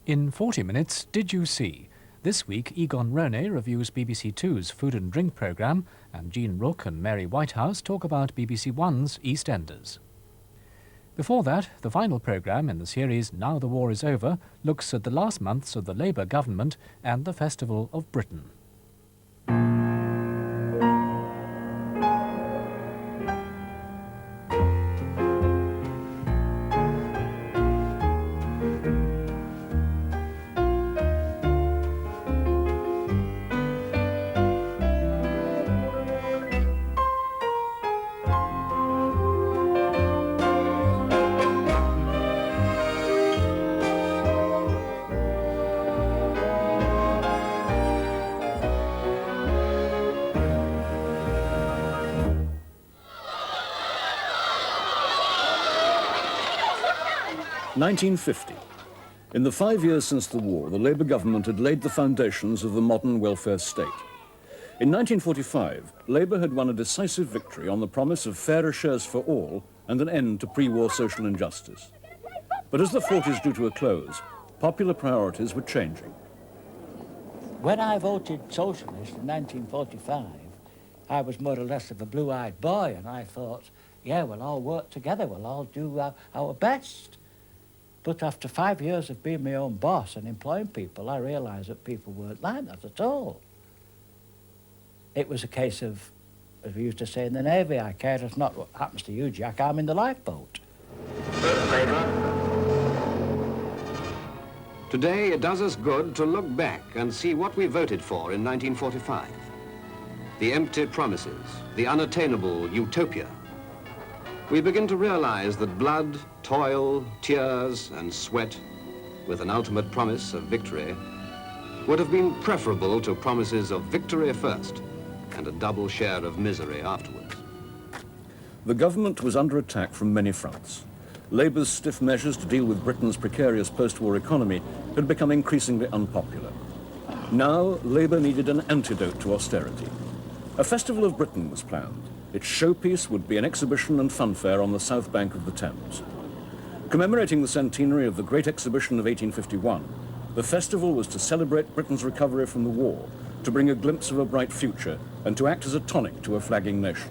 In 40 Minutes, Did You See? This week, Egon Ronay reviews BBC Two's Food and Drink programme, and Jean Rook and Mary Whitehouse talk about BBC One's EastEnders. Before that, the final programme in the series Now the War is Over looks at the last months of the Labour government and the Festival of Britain. (1950). In the 5 years since the war, the Labour government had laid the foundations of the modern welfare state. In 1945, Labour had won a decisive victory on the promise of fairer shares for all and an end to pre-war social injustice. But as the 40s drew to a close, popular priorities were changing. When I voted socialist in 1945, I was more or less of a blue-eyed boy, and I thought, yeah, we'll all work together, we'll all do our best. But after 5 years of being my own boss and employing people, I realised that people weren't like that at all. It was a case of, as we used to say in the Navy, I care if not what happens to you, Jack, I'm in the lifeboat. First Labour. Today, it does us good to look back and see what we voted for in 1945. The empty promises, the unattainable utopia. We begin to realize that blood, toil, tears, and sweat, with an ultimate promise of victory, would have been preferable to promises of victory first and a double share of misery afterwards. The government was under attack from many fronts. Labour's stiff measures to deal with Britain's precarious post-war economy had become increasingly unpopular. Now, Labour needed an antidote to austerity. A Festival of Britain was planned. Its showpiece would be an exhibition and funfair on the south bank of the Thames. Commemorating the centenary of the Great Exhibition of 1851, the festival was to celebrate Britain's recovery from the war, to bring a glimpse of a bright future, and to act as a tonic to a flagging nation.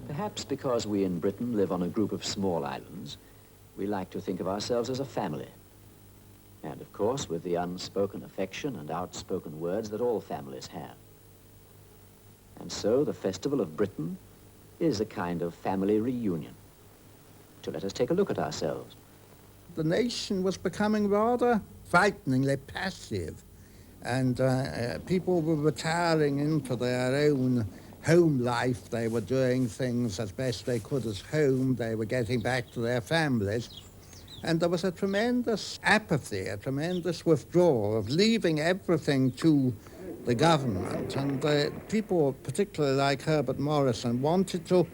Perhaps because we in Britain live on a group of small islands, we like to think of ourselves as a family. And of course, with the unspoken affection and outspoken words that all families have. And so the Festival of Britain is a kind of family reunion. So let us take a look at ourselves. The nation was becoming rather frighteningly passive, and people were retiring into their own home life. They were doing things as best they could at home. They were getting back to their families. And there was a tremendous apathy, a tremendous withdrawal of leaving everything to the government, and people, particularly like Herbert Morrison, wanted to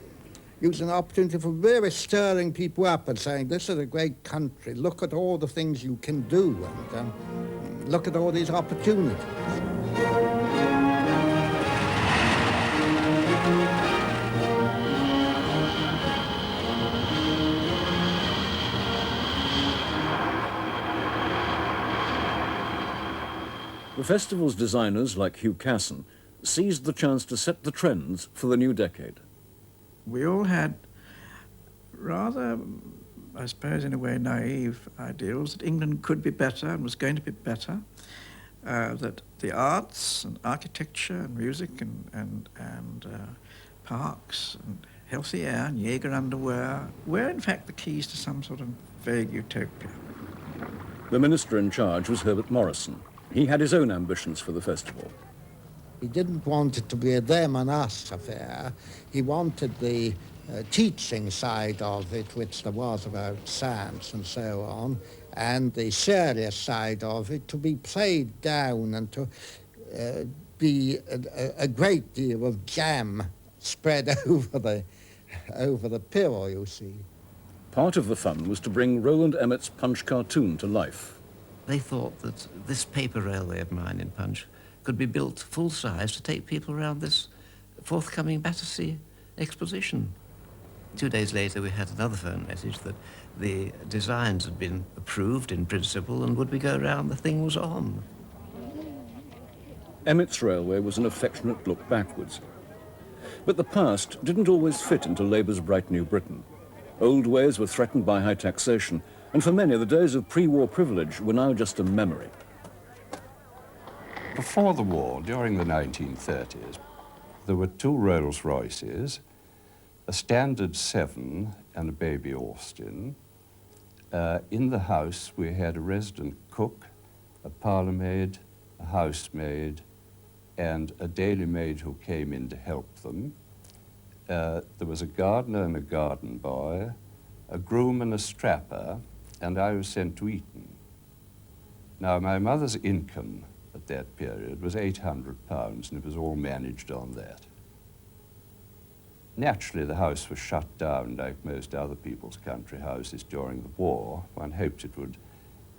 use an opportunity for really stirring people up and saying, this is a great country, look at all the things you can do, and look at all these opportunities. The festival's designers, like Hugh Casson, seized the chance to set the trends for the new decade. We all had rather, I suppose in a way, naive ideals that England could be better and was going to be better, that the arts and architecture and music and parks and healthy air and Jaeger underwear were in fact the keys to some sort of vague utopia. The minister in charge was Herbert Morrison. He had his own ambitions for the festival. He didn't want it to be a them and us affair. He wanted the teaching side of it, which there was about science and so on, and the serious side of it to be played down and to be a great deal of jam spread over the pill, you see. Part of the fun was to bring Roland Emmett's Punch cartoon to life. They thought that this paper railway of mine in Punch could be built full size to take people around this forthcoming Battersea exposition. 2 days later, we had another phone message that The designs had been approved in principle, and would we go round, the thing was on. Emmet's Railway was an affectionate look backwards. But the past didn't always fit into Labour's bright new Britain. Old ways were threatened by high taxation, and for many, the days of pre-war privilege were now just a memory. Before the war, during the 1930s, there were 2 Rolls-Royces, a Standard 7 and a Baby Austin. In the house, we had a resident cook, a parlourmaid, a housemaid, and a daily maid who came in to help them. There was a gardener and a garden boy, a groom and a strapper, and I was sent to Eton. Now, my mother's income at that period was £800, and it was all managed on that. Naturally, the house was shut down like most other people's country houses during the war. One hoped it would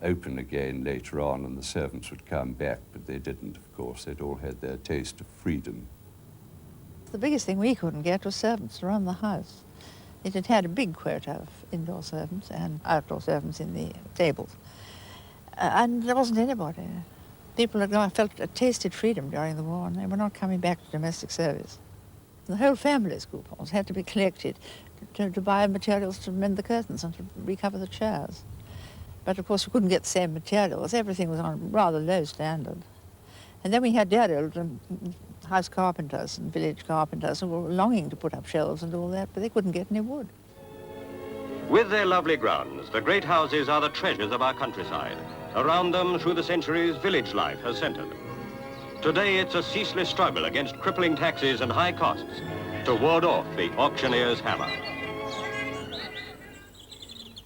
open again later on and the servants would come back, but they didn't, of course. They'd all had their taste of freedom. The biggest thing we couldn't get was servants to run the house. It had had a big quota of indoor servants and outdoor servants in the stables. And there wasn't anybody. People had felt tasted freedom during the war, and they were not coming back to domestic service. The whole family's coupons had to be collected to buy materials to mend the curtains and to recover the chairs. But of course we couldn't get the same materials. Everything was on a rather low standard. And then we had dear old house carpenters and village carpenters who were longing to put up shelves and all that, but they couldn't get any wood. With their lovely grounds, the great houses are the treasures of our countryside. Around them, through the centuries, village life has centered. Today, it's a ceaseless struggle against crippling taxes and high costs to ward off the auctioneer's hammer.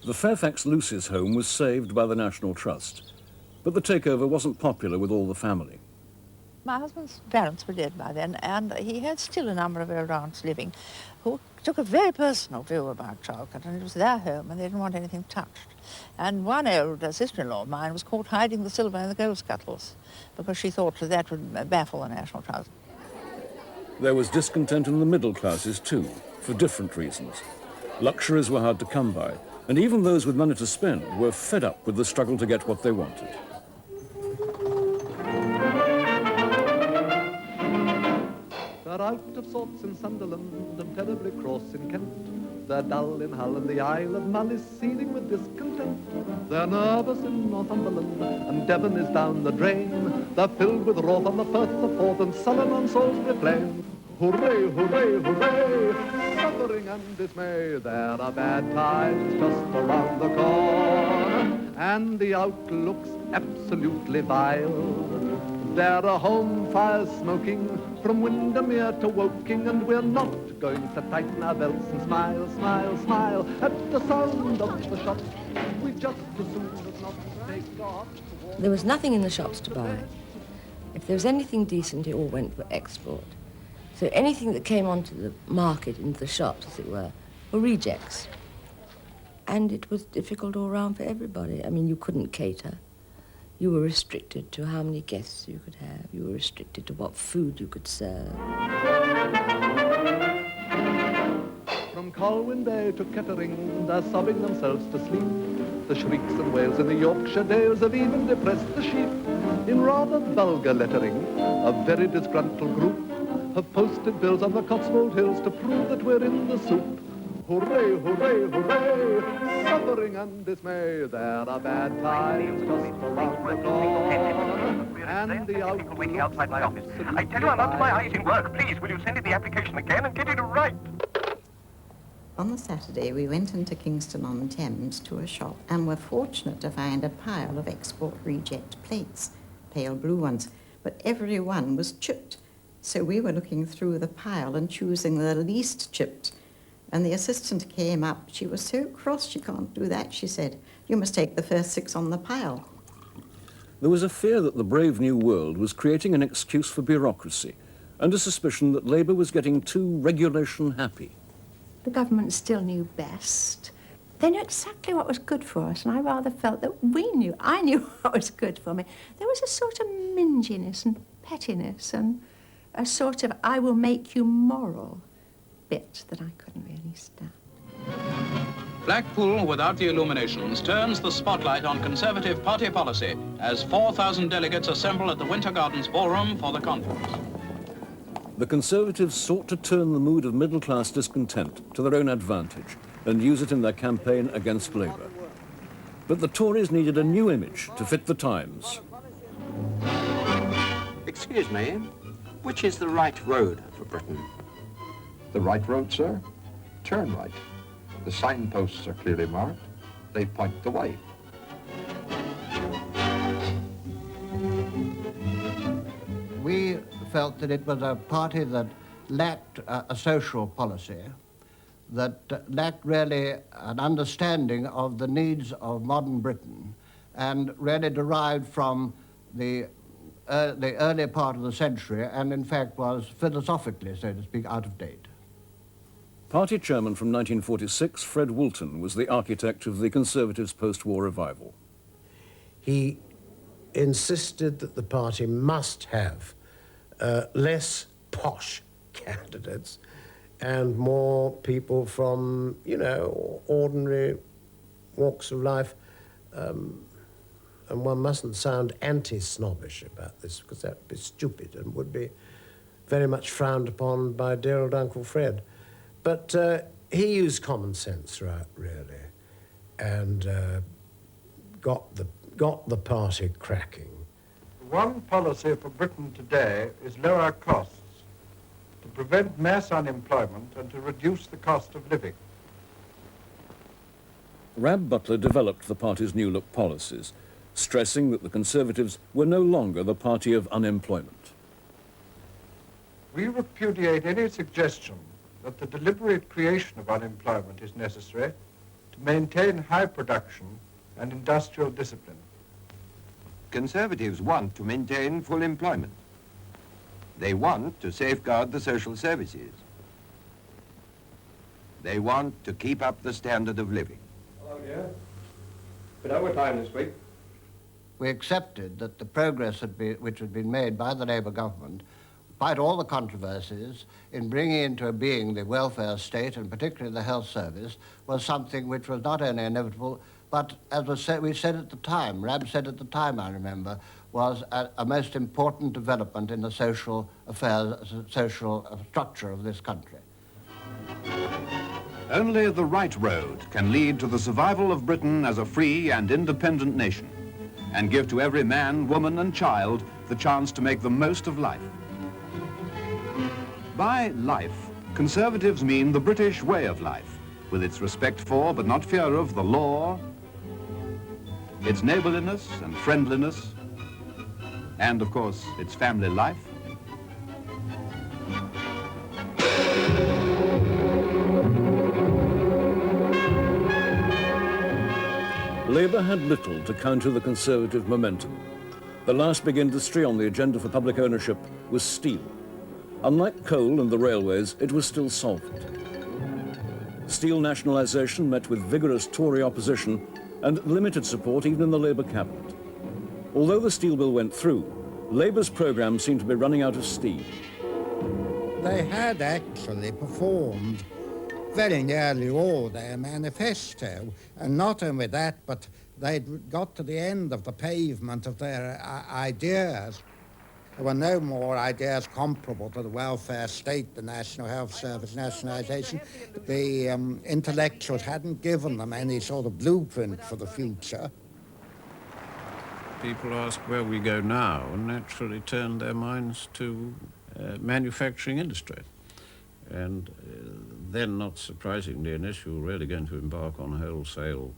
The Fairfax Lucy's home was saved by the National Trust, but the takeover wasn't popular with all the family. My husband's parents were dead by then, and he had still a number of old aunts living who took a very personal view about Charlcote, and it was their home, and they didn't want anything touched. And one old sister-in-law of mine was caught hiding the silver in the gold scuttles because she thought that would baffle the National Trust. There was discontent in the middle classes too, for different reasons. Luxuries were hard to come by, and even those with money to spend were fed up with the struggle to get what they wanted. They're out of sorts in Sunderland and terribly cross in Kent. They're dull in Hull and the Isle of Mull is seething with discontent. They're nervous in Northumberland and Devon is down the drain. They're filled with wrath on the Firth of Forth and sullen on Salisbury Plain. Hooray, hooray, hooray, suffering and dismay. There are bad times just around the corner, and the outlook's absolutely vile. There are home fires smoking from Windermere to Woking, and we're not going to tighten our belts and smile, smile, smile at the sound of the shots. We just as soon as not take God. There was nothing in the shops to buy. If there was anything decent, it all went for export. So anything that came onto the market, into the shops, as it were rejects. And it was difficult all round for everybody. I mean, you couldn't cater. You were restricted to how many guests you could have. You were restricted to what food you could serve. From Colwyn Bay to Kettering, they're sobbing themselves to sleep. The shrieks and wails in the Yorkshire dales have even depressed the sheep. In rather vulgar lettering, a very disgruntled group have posted bills on the Cotswold Hills to prove that we're in the soup. Hooray, hooray, hooray, suffering and dismay. There are bad times just around the corner, and the people waiting outside my office. I tell you, I'm up to my eyes in work. Please, will you send in the application again and get it right? On the Saturday, we went into Kingston-on-Thames to a shop and were fortunate to find a pile of export reject plates, pale blue ones, but every one was chipped. So we were looking through the pile and choosing the least chipped. And the assistant came up. She was so cross, she can't do that, she said. You must take the first 6 on the pile. There was a fear that the brave new world was creating an excuse for bureaucracy, and a suspicion that Labour was getting too regulation happy. The government still knew best. They knew exactly what was good for us, and I rather felt that I knew what was good for me. There was a sort of minginess and pettiness and a sort of I will make you moral bit that I couldn't really stand. Blackpool, without the illuminations, turns the spotlight on Conservative Party policy as 4,000 delegates assemble at the Winter Gardens Ballroom for the conference. The Conservatives sought to turn the mood of middle-class discontent to their own advantage and use it in their campaign against Labour. But the Tories needed a new image to fit the times. Excuse me, which is the right road for Britain? The right road, sir? Turn right. The signposts are clearly marked. They point the way. We felt that it was a party that lacked a social policy, that lacked really an understanding of the needs of modern Britain, and really derived from the earlier part of the century, and in fact was philosophically, so to speak, out of date. Party chairman from 1946, Fred Woolton, was the architect of the Conservatives' post-war revival. He insisted that the party must have less posh candidates and more people from, you know, ordinary walks of life. And one mustn't sound anti-snobbish about this, because that would be stupid and would be very much frowned upon by dear old Uncle Fred. But he used common sense throughout, really, and got the party cracking. One policy for Britain today is lower costs, to prevent mass unemployment and to reduce the cost of living. Rab Butler developed the party's new look policies, stressing that the Conservatives were no longer the party of unemployment. We repudiate any suggestion that the deliberate creation of unemployment is necessary to maintain high production and industrial discipline. Conservatives want to maintain full employment. They want to safeguard the social services. They want to keep up the standard of living. Hello, dear. Been overtime this week. We accepted that the progress which had been made by the Labour government, despite all the controversies, in bringing into being the welfare state, and particularly the health service, was something which was not only inevitable, but, as we said at the time, Rab said at the time, I remember, was a most important development in the social affairs, social structure of this country. Only the right road can lead to the survival of Britain as a free and independent nation, and give to every man, woman and child the chance to make the most of life. By life, Conservatives mean the British way of life, with its respect for, but not fear of, the law, its neighborliness and friendliness, and of course, its family life. Labour had little to counter the Conservative momentum. The last big industry on the agenda for public ownership was steel. Unlike coal and the railways, it was still solvent. Steel nationalisation met with vigorous Tory opposition and limited support even in the Labour cabinet. Although the steel bill went through, Labour's programme seemed to be running out of steam. They had actually performed very nearly all their manifesto, and not only that, but they'd got to the end of the pavement of their ideas. There were no more ideas comparable to the welfare state, the National Health Service, nationalisation. The intellectuals hadn't given them any sort of blueprint for the future. People ask where we go now and naturally turn their minds to manufacturing industry. And then, not surprisingly, unless you're really going to embark on wholesale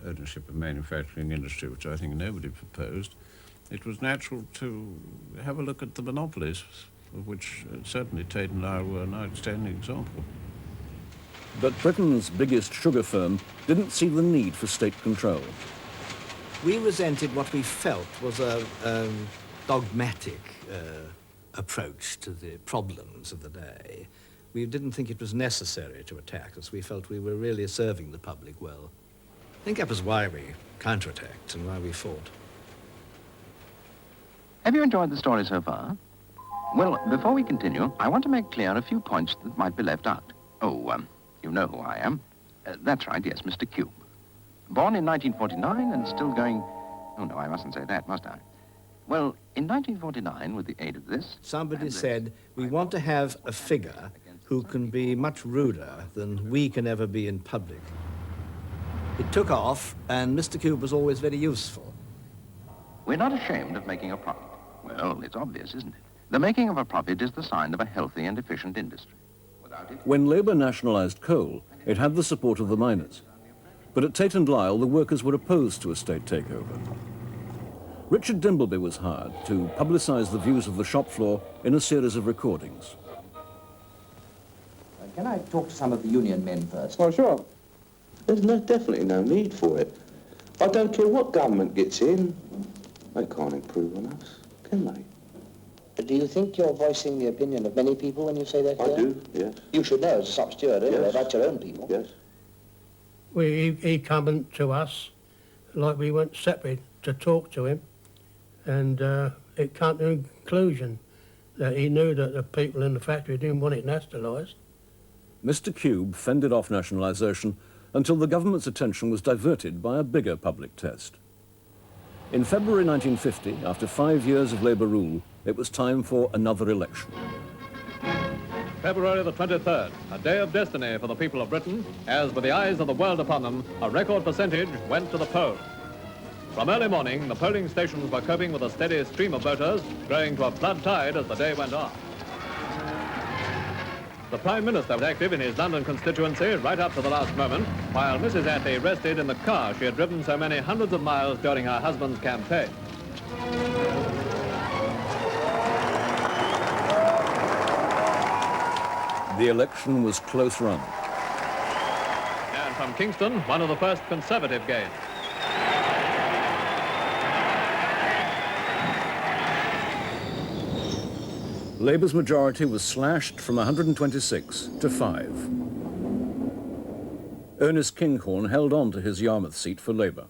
ownership of manufacturing industry, which I think nobody proposed, it was natural to have a look at the monopolies, of which certainly Tate and I were an outstanding example. But Britain's biggest sugar firm didn't see the need for state control. We resented what we felt was a dogmatic approach to the problems of the day. We didn't think it was necessary to attack us. We felt we were really serving the public well. I think that was why we counterattacked and why we fought. Have you enjoyed the story so far? Well, before we continue, I want to make clear a few points that might be left out. Oh, you know who I am. That's right, yes, Mr. Cube. Born in 1949 and still going... Oh, no, I mustn't say that, must I? Well, in 1949, with the aid of this... Somebody said, we want to have a figure who can be much ruder than we can ever be in public. It took off, and Mr. Cube was always very useful. We're not ashamed of making a profit. Well, it's obvious, isn't it? The making of a profit is the sign of a healthy and efficient industry. Without it... When Labour nationalised coal, it had the support of the miners. But at Tate and Lyle, the workers were opposed to a state takeover. Richard Dimbleby was hired to publicise the views of the shop floor in a series of recordings. Can I talk to some of the union men first? Oh, sure. There's definitely no need for it. I don't care what government gets in. They can't improve on us, can they? Do you think you're voicing the opinion of many people when you say that? I do, yes. You should know as a shop steward anyway, Yes. about your own people. Yes. He come to us like we went separate to talk to him, and it came to a conclusion that he knew that the people in the factory didn't want it nationalised. Mr. Cube fended off nationalisation until the government's attention was diverted by a bigger public test. In February 1950, after 5 years of Labour rule, it was time for another election. February the 23rd, a day of destiny for the people of Britain, as with the eyes of the world upon them, a record percentage went to the polls. From early morning, the polling stations were coping with a steady stream of voters, growing to a flood tide as the day went on. The Prime Minister was active in his London constituency right up to the last moment, while Mrs. Attlee rested in the car she had driven so many hundreds of miles during her husband's campaign. The election was close run. And from Kingston, one of the first Conservative gains. Labour's majority was slashed from 126 to 5. Ernest Kinghorn held on to his Yarmouth seat for Labour.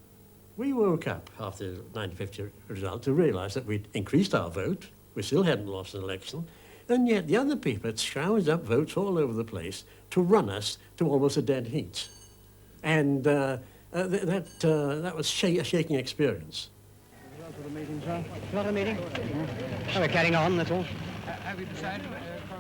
We woke up after the 1950 result to realise that we'd increased our vote. We still hadn't lost an election. And yet the other people had showered up votes all over the place to run us to almost a dead heat. And that was a shaking experience. Not a meeting? Oh, we're carrying on, that's all. Have you decided?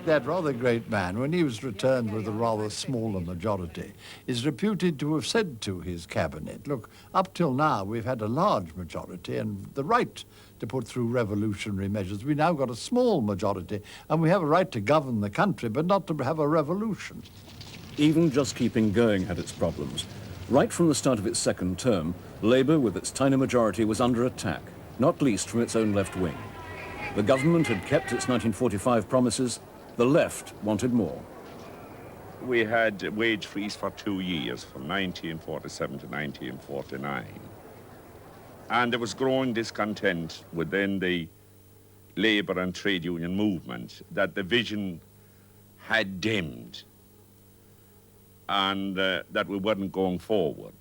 That rather great man, when he was returned with a rather smaller majority, is reputed to have said to his cabinet, look, up till now we've had a large majority and the right to put through revolutionary measures. We've now got a small majority and we have a right to govern the country, but not to have a revolution. Even just keeping going had its problems. Right from the start of its second term, Labour, with its tiny majority, was under attack, not least from its own left wing. The government had kept its 1945 promises. The left wanted more. We had wage freeze for 2 years, from 1947 to 1949. And there was growing discontent within the labour and trade union movement that the vision had dimmed and that we weren't going forward.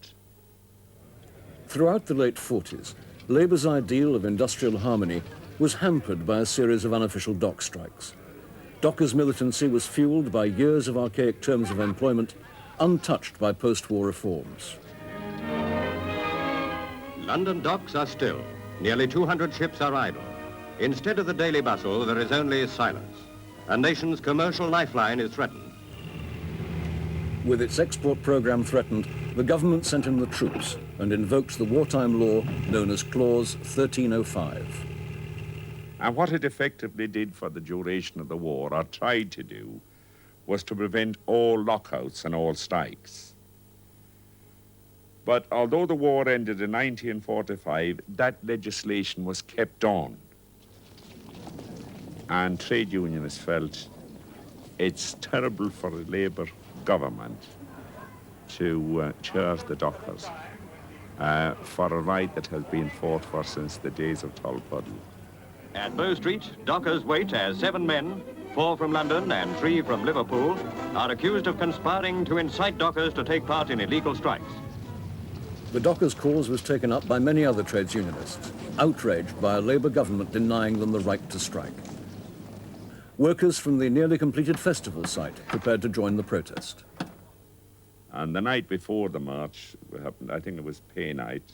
Throughout the late 40s, Labour's ideal of industrial harmony was hampered by a series of unofficial dock strikes. Dockers' militancy was fueled by years of archaic terms of employment, untouched by post-war reforms. London docks are still. Nearly 200 ships are idle. Instead of the daily bustle, there is only silence. A nation's commercial lifeline is threatened. With its export program threatened, the government sent in the troops and invoked the wartime law known as Clause 1305. And what it effectively did for the duration of the war, or tried to do, was to prevent all lockouts and all strikes. But although the war ended in 1945, that legislation was kept on. And trade unionists felt it's terrible for a Labour government to charge the dockers for a right that has been fought for since the days of Tulpuddle. At Bow Street, dockers wait as 7 men, 4 from London and 3 from Liverpool, are accused of conspiring to incite dockers to take part in illegal strikes. The dockers' cause was taken up by many other trades unionists, outraged by a Labour government denying them the right to strike. Workers from the nearly completed festival site prepared to join the protest. And the night before the march, it happened, I think it was pay night,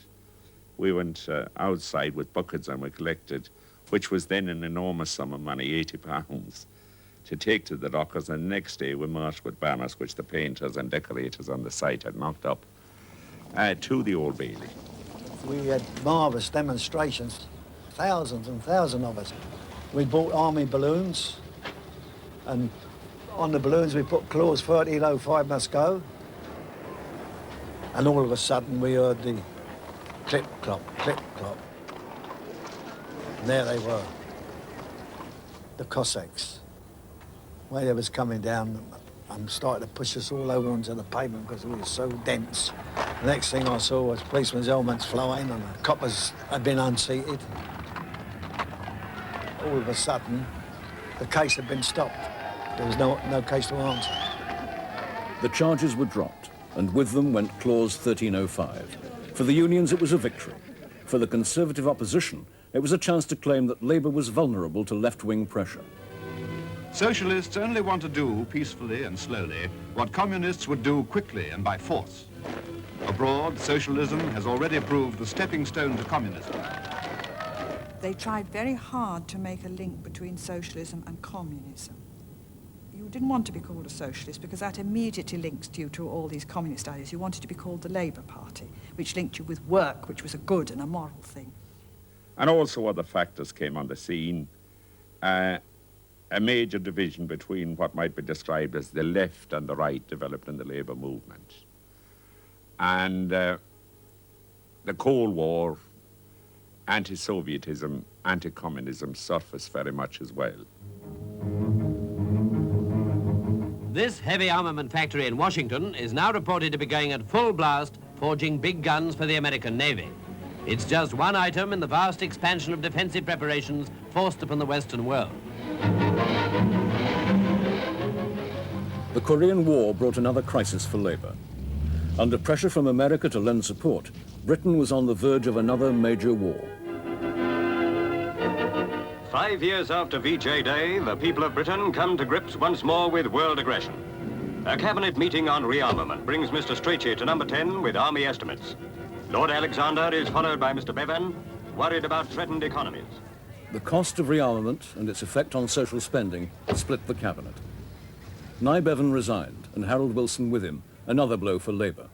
we went outside with buckets and we collected, which was then an enormous sum of money, £80, to take to the dockers. And the next day we marched with banners, which the painters and decorators on the site had knocked up, to the Old Bailey. We had marvellous demonstrations, thousands and thousands of us. We bought army balloons, and on the balloons we put clause 1305 must go. And all of a sudden we heard the clip, clop, clip, clop. And there they were, the Cossacks. Way they was coming down and started to push us all over onto the pavement because we were so dense. The next thing I saw was policemen's helmets flying and the coppers had been unseated. All of a sudden, the case had been stopped. There was no case to answer. The charges were dropped, and with them went Clause 1305. For the unions, it was a victory. For the Conservative opposition, it was a chance to claim that Labour was vulnerable to left-wing pressure. Socialists only want to do, peacefully and slowly, what communists would do quickly and by force. Abroad, socialism has already proved the stepping stone to communism. They tried very hard to make a link between socialism and communism. You didn't want to be called a socialist because that immediately links you to all these communist ideas. You wanted to be called the Labour Party, which linked you with work, which was a good and a moral thing. And also other factors came on the scene. A major division between what might be described as the left and the right developed in the Labour movement. And the Cold War, anti-Sovietism, anti-communism surfaced very much as well. This heavy armament factory in Washington is now reported to be going at full blast, forging big guns for the American Navy. It's just one item in the vast expansion of defensive preparations forced upon the Western world. The Korean War brought another crisis for Labour. Under pressure from America to lend support, Britain was on the verge of another major war. 5 years after VJ Day, the people of Britain come to grips once more with world aggression. A cabinet meeting on rearmament brings Mr. Strachey to number 10 with army estimates. Lord Alexander is followed by Mr. Bevan, worried about threatened economies. The cost of rearmament and its effect on social spending split the cabinet. Nye Bevan resigned, and Harold Wilson with him, another blow for Labour.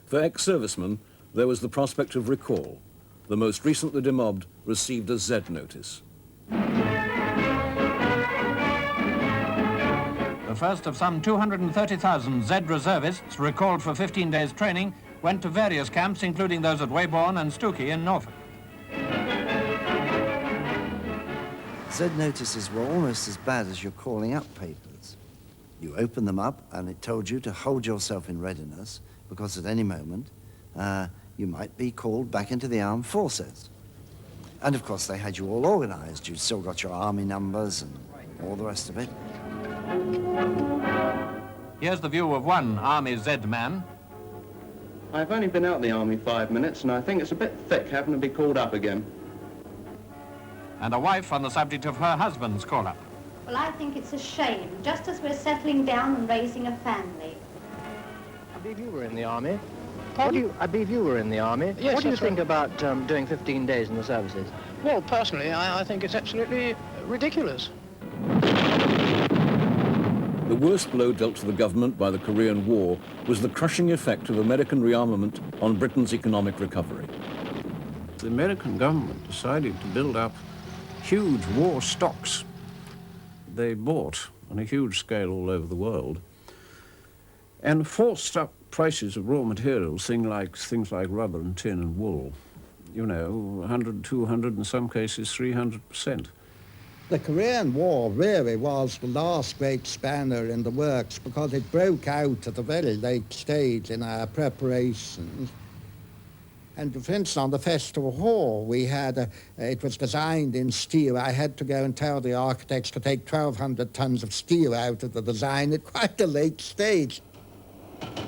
For ex-servicemen, there was the prospect of recall. The most recently demobbed received a Z notice. The first of some 230,000 Z reservists recalled for 15 days training went to various camps, including those at Weybourne and Stookie in Norfolk. Z notices were almost as bad as your calling up papers. You opened them up and it told you to hold yourself in readiness because at any moment you might be called back into the armed forces. And of course they had you all organised. You still got your army numbers and all the rest of it. Here's the view of one Army Z man. I've only been out the Army 5 minutes and I think it's a bit thick having to be called up again. And a wife on the subject of her husband's call-up. Well, I think it's a shame, just as we're settling down and raising a family. I believe you were in the Army. I believe you were in the Army. Yes, what do you that's think right. about doing 15 days in the services? Well, personally, I think it's absolutely ridiculous. The worst blow dealt to the government by the Korean War was the crushing effect of American rearmament on Britain's economic recovery. The American government decided to build up huge war stocks. They bought on a huge scale all over the world and forced up prices of raw materials, things like rubber and tin and wool, you know, 100, 200, in some cases 300%. The Korean War really was the last great spanner in the works because it broke out at a very late stage in our preparations. And for instance, on the Festival Hall, we had, it was designed in steel. I had to go and tell the architects to take 1,200 tons of steel out of the design at quite a late stage.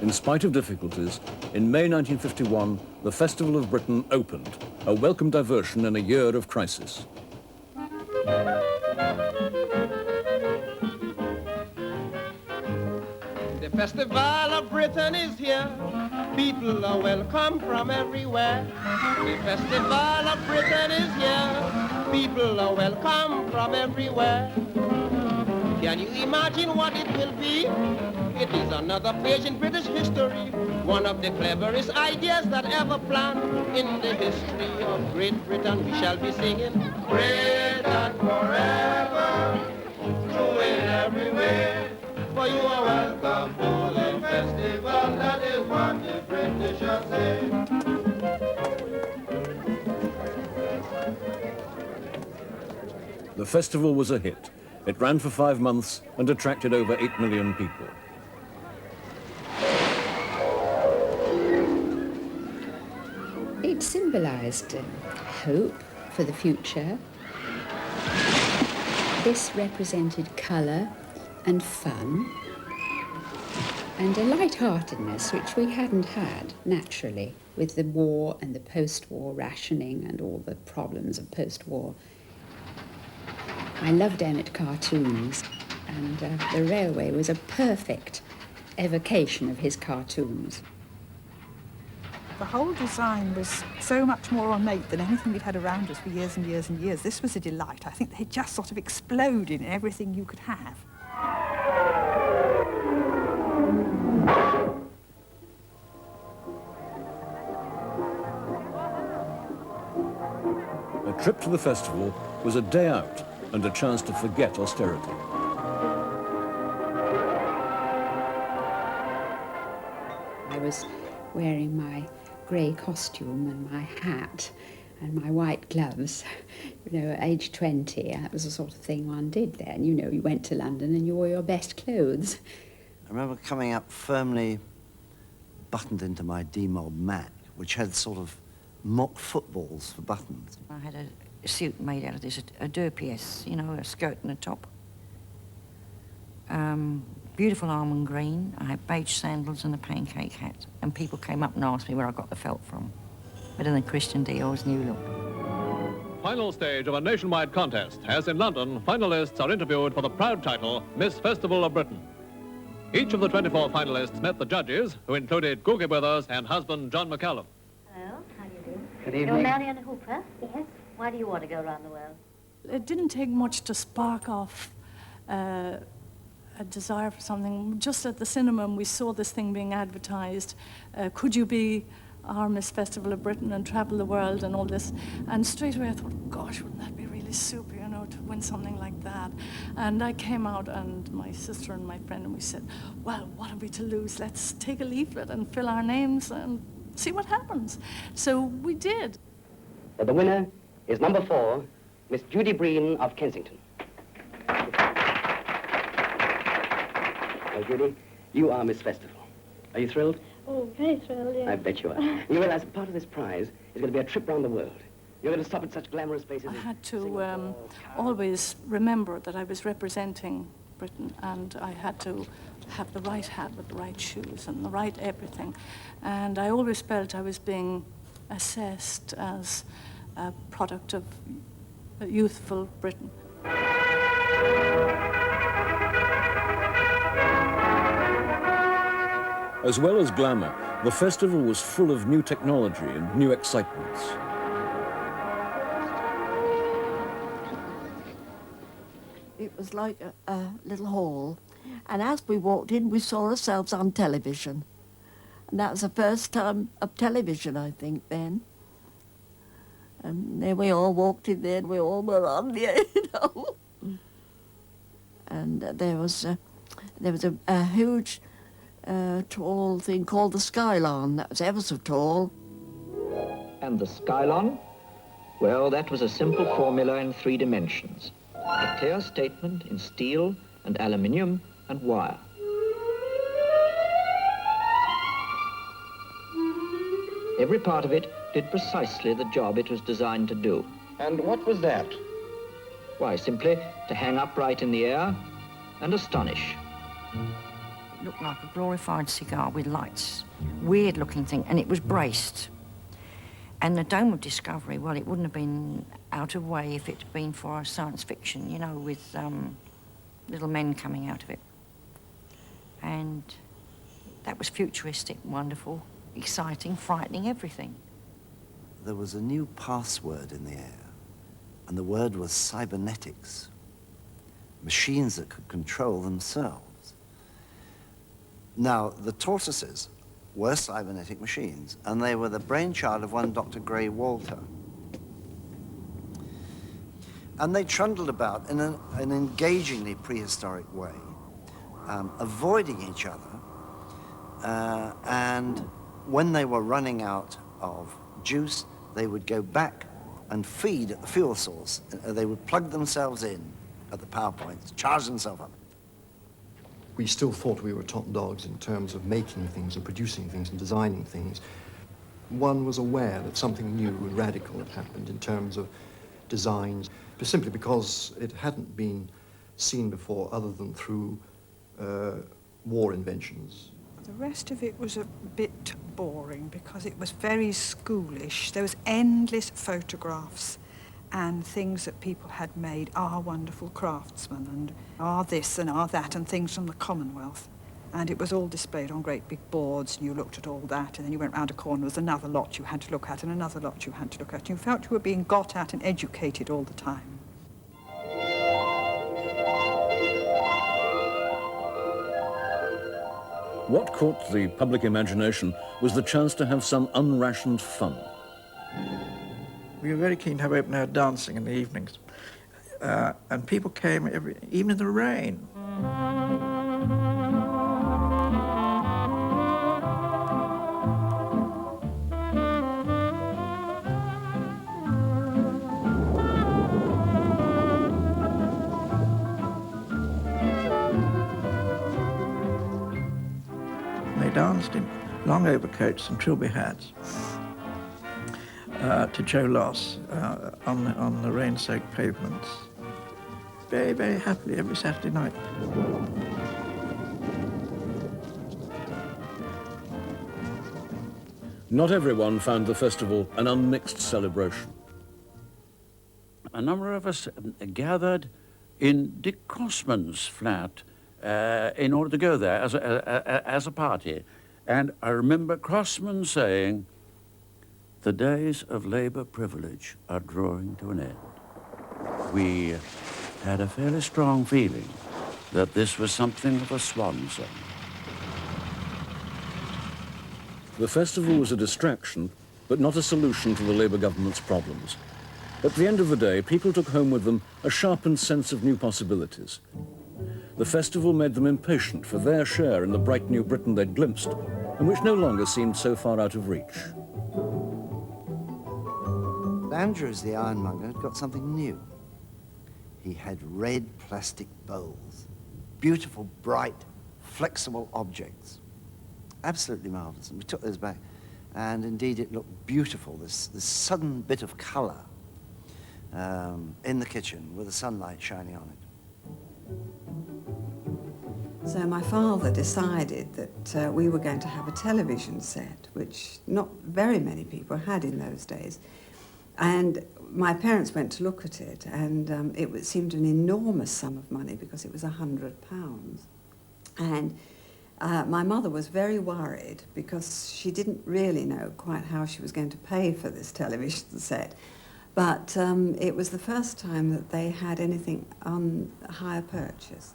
In spite of difficulties, in May 1951, the Festival of Britain opened, a welcome diversion in a year of crisis. The Festival of Britain is here. People are welcome from everywhere. The Festival of Britain is here. People are welcome from everywhere. Can you imagine what it will be? It is another page in British history. One of the cleverest ideas that ever planned in the history of Great Britain. We shall be singing Britain forever, through it everywhere. For you are welcome to the festival. That is what the British are saying. The festival was a hit. It ran for 5 months and attracted over 8 million people. It symbolised hope for the future. This represented colour and fun and a light-heartedness which we hadn't had naturally with the war and the post-war rationing and all the problems of post-war. I loved Emmett cartoons, and the railway was a perfect evocation of his cartoons. The whole design was so much more ornate than anything we'd had around us for years and years and years. This was a delight. I think they just sort of exploded in everything you could have. A trip to the festival was a day out and a chance to forget austerity. I was wearing my grey costume and my hat and my white gloves. You know, at age 20, that was the sort of thing one did then. You know, you went to London and you wore your best clothes. I remember coming up firmly buttoned into my D-mob Mac, which had sort of mock footballs for buttons. I had a suit made out of this, a deux pièces, you know, a skirt and a top. Beautiful almond green. I had beige sandals and a pancake hat. And people came up and asked me where I got the felt from. Better than Christian Dior's new look. Final stage of a nationwide contest, as in London, finalists are interviewed for the proud title, Miss Festival of Britain. Each of the 24 finalists met the judges, who included Googie Withers and husband John McCallum. Hello, how do you do? Good You're evening. Marion Hooper? Yes. Why do you want to go around the world? It didn't take much to spark off a desire for something. Just at the cinema, we saw this thing being advertised. Could you be our Miss Festival of Britain and travel the world and all this? And straight away I thought, gosh, wouldn't that be really super, you know, to win something like that? And I came out and my sister and my friend, and we said, well, what have we to lose? Let's take a leaflet and fill our names and see what happens. So we did. The winner is number 4, Miss Judy Breen of Kensington. Well, Judy, you are Miss Festival. Are you thrilled? Oh, very thrilled, yes. I bet you are. You realize part of this prize is going to be a trip around the world. You're going to stop at such glamorous places I as had to always remember that I was representing Britain, and I had to have the right hat with the right shoes and the right everything. And I always felt I was being assessed as a product of youthful Britain. As well as glamour, the festival was full of new technology and new excitements. It was like a little hall, and as we walked in, we saw ourselves on television. And that was the first time of television, I think, then. And then we all walked in there, and we all were on there, you know. And there was a huge, tall thing called the Skylon. That was ever so tall. And the Skylon? Well, that was a simple formula in 3 dimensions. A clear statement in steel and aluminium and wire. Every part of it did precisely the job it was designed to do. And what was that? Why, simply to hang upright in the air and astonish. It looked like a glorified cigar with lights. Weird-looking thing, and it was braced. And the Dome of Discovery, well, it wouldn't have been out of way if it had been for science fiction, you know, with little men coming out of it. And That was futuristic, wonderful, exciting, frightening, everything. There was a new password in the air, and the word was cybernetics. Machines that could control themselves. Now, the tortoises were cybernetic machines, and they were the brainchild of one Dr. Gray Walter. And they trundled about in an engagingly prehistoric way, avoiding each other, and when they were running out of juice, they would go back and feed at the fuel source. They would plug themselves in at the power points, charge themselves up. We still thought we were top dogs in terms of making things and producing things and designing things. One was aware that something new and radical had happened in terms of designs, but simply because it hadn't been seen before other than through war inventions. The rest of it was a bit boring because it was very schoolish. There was endless photographs and things that people had made, our wonderful craftsmen, and our this and our that, and things from the Commonwealth. And it was all displayed on great big boards, and you looked at all that, and then you went round a corner, there was another lot you had to look at, and another lot you had to look at. You felt you were being got at and educated all the time. What caught the public imagination was the chance to have some unrationed fun. We were very keen to have open-air dancing in the evenings, and people came even in the rain. They danced in long overcoats and trilby hats to Joe Loss on the rain-soaked pavements. Very, very happily every Saturday night. Not everyone found the festival an unmixed celebration. A number of us gathered in Dick Crossman's flat in order to go there as a party. And I remember Crossman saying, "The days of Labour privilege are drawing to an end." We had a fairly strong feeling that this was something of a swan song. The festival was a distraction, but not a solution to the Labour government's problems. At the end of the day, people took home with them a sharpened sense of new possibilities. The festival made them impatient for their share in the bright new Britain they'd glimpsed, and which no longer seemed so far out of reach. Andrews, the ironmonger, had got something new. He had red plastic bowls, beautiful, bright, flexible objects. Absolutely marvelous. And we took those back, and indeed it looked beautiful, this sudden bit of color in the kitchen with the sunlight shining on it. So my father decided that we were going to have a television set, which not very many people had in those days. And my parents went to look at it, and it seemed an enormous sum of money because it was £100. And my mother was very worried because she didn't really know quite how she was going to pay for this television set. But it was the first time that they had anything on hire purchase.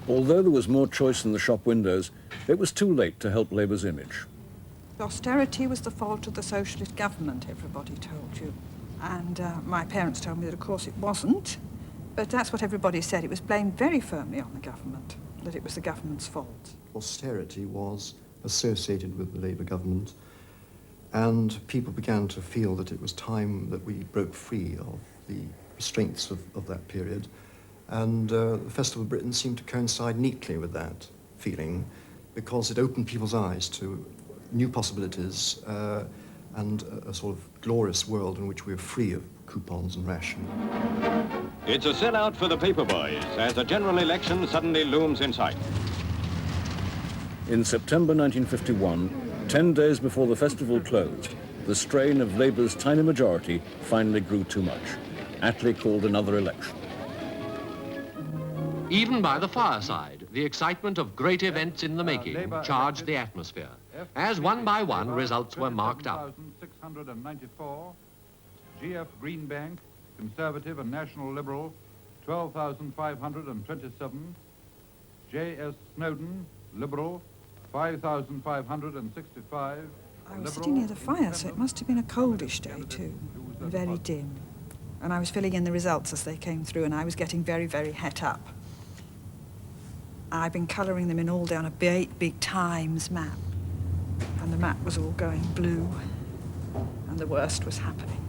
Although there was more choice in the shop windows, it was too late to help Labour's image. Austerity was the fault of the socialist government, everybody told you. And my parents told me that, of course, it wasn't. But that's what everybody said. It was blamed very firmly on the government, that it was the government's fault. Austerity was associated with the Labour government, and people began to feel that it was time that we broke free of the restraints of that period. And the Festival of Britain seemed to coincide neatly with that feeling because it opened people's eyes to new possibilities and a sort of glorious world in which we were free of coupons and ration. It's a sellout for the paper boys as a general election suddenly looms in sight. In September 1951, 10 days before the festival closed, the strain of Labour's tiny majority finally grew too much. Attlee called another election. Even by the fireside, the excitement of great events in the making charged the atmosphere, as one by one results were marked up. 694, G.F. Greenbank, Conservative and National Liberal, 12,527, J.S. Snowden, Liberal, 5,565. I was sitting near the fire, so it must have been a coldish day too, and very dim. And I was filling in the results as they came through, and I was getting very, very het up. I've been colouring them in all down a big Times map, and the map was all going blue, and the worst was happening.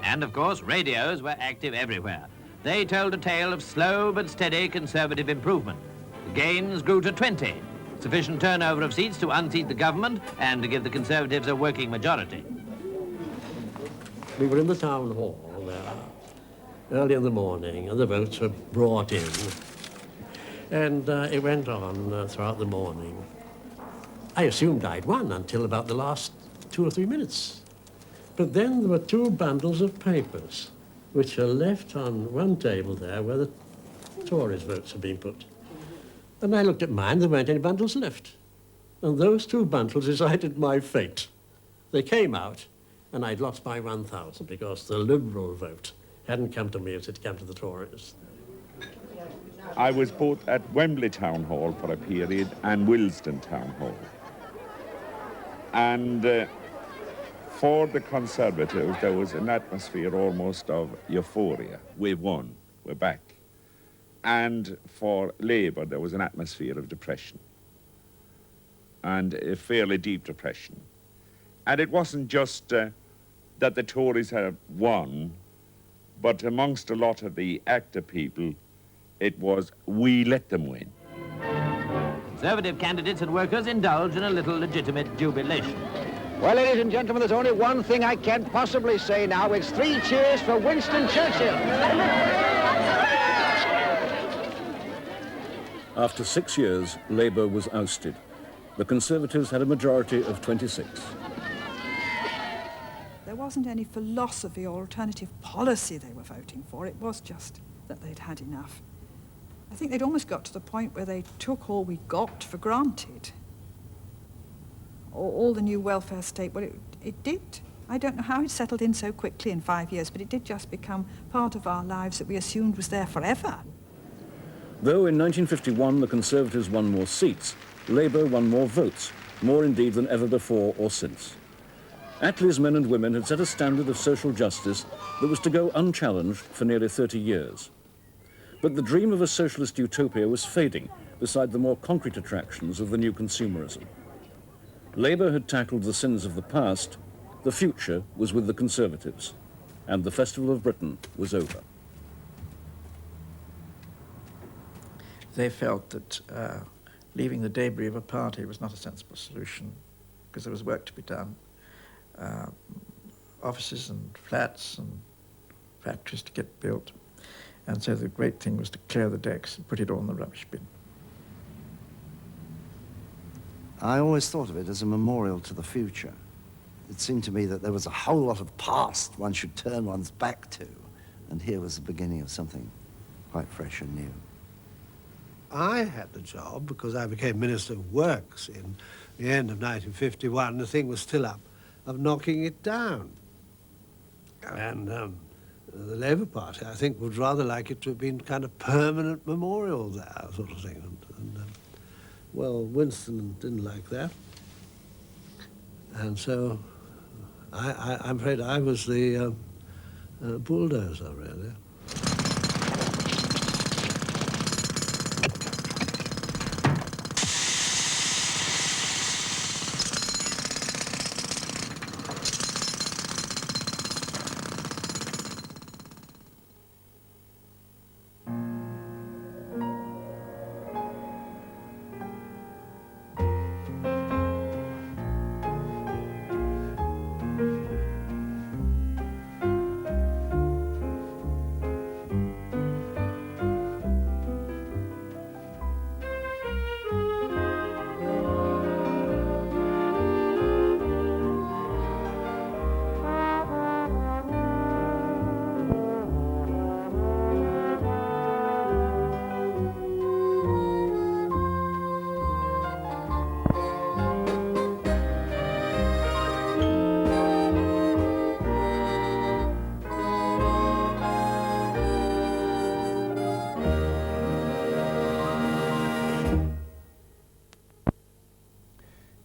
And of course, radios were active everywhere. They told a tale of slow but steady Conservative improvement. The gains grew to 20, sufficient turnover of seats to unseat the government and to give the Conservatives a working majority. We were in the town hall there early in the morning, and the votes were brought in. And it went on throughout the morning. I assumed I'd won until about the last 2 or 3 minutes. But then there were 2 bundles of papers, which are left on one table there where the Tories' votes have been put. And I looked at mine, there weren't any bundles left. And those 2 bundles decided my fate. They came out, and I'd lost by 1,000 because the Liberal vote hadn't come to me as it came to the Tories. I was both at Wembley Town Hall for a period and Willesden Town Hall. And for the Conservatives, there was an atmosphere almost of euphoria. We've won, we're back. And for Labour, there was an atmosphere of depression, and a fairly deep depression. And it wasn't just that the Tories had won, but amongst a lot of the active people, it was, we let them win. Conservative candidates and workers indulge in a little legitimate jubilation. Well, ladies and gentlemen, there's only one thing I can't possibly say now. It's 3 cheers for Winston Churchill. After 6 years, Labour was ousted. The Conservatives had a majority of 26. There wasn't any philosophy or alternative policy they were voting for. It was just that they'd had enough. I think they'd almost got to the point where they took all we got for granted. All the new welfare state, well, it did. I don't know how it settled in so quickly in 5 years, but it did just become part of our lives that we assumed was there forever. Though in 1951 the Conservatives won more seats, Labour won more votes, more indeed than ever before or since. Attlee's men and women had set a standard of social justice that was to go unchallenged for nearly 30 years. But the dream of a socialist utopia was fading beside the more concrete attractions of the new consumerism. Labour had tackled the sins of the past, the future was with the Conservatives, and the Festival of Britain was over. They felt that leaving the debris of a party was not a sensible solution because there was work to be done. Offices and flats and factories to get built. And so the great thing was to clear the decks and put it all in the rubbish bin. I always thought of it as a memorial to the future. It seemed to me that there was a whole lot of past one should turn one's back to, and here was the beginning of something quite fresh and new. I had the job because I became Minister of Works in the end of 1951. The thing was still up, of knocking it down. And the Labour Party, I think, would rather like it to have been kind of permanent memorial there, sort of thing. Well, Winston didn't like that. And so I'm afraid I was the bulldozer, really.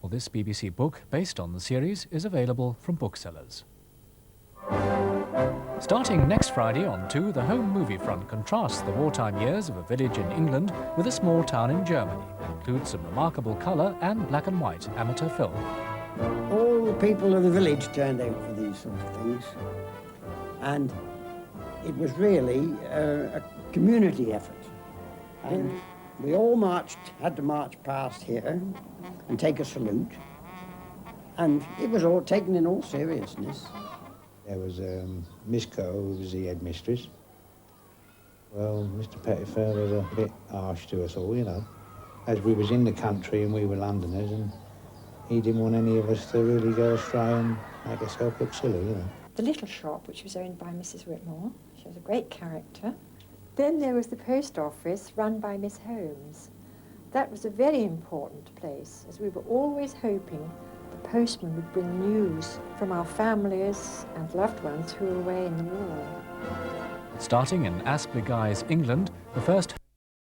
Well, this BBC book, based on the series, is available from booksellers. Starting next Friday on 2, the Home Movie Front contrasts the wartime years of a village in England with a small town in Germany, and includes some remarkable colour and black and white amateur film. All the people of the village turned out for these sort of things, and it was really a community effort. And we all had to march past here and take a salute, and it was all taken in all seriousness. There was Miss Coe, who was the headmistress. Well, Mr. Pettifer was a bit harsh to us all, you know, as we was in the country and we were Londoners, and he didn't want any of us to really go astray and make ourselves look silly, you know. The little shop, which was owned by Mrs. Whitmore, she was a great character. Then there was the post office run by Miss Holmes. That was a very important place, as we were always hoping the postman would bring news from our families and loved ones who were away in the war. Starting in Aspley Guys, England, the first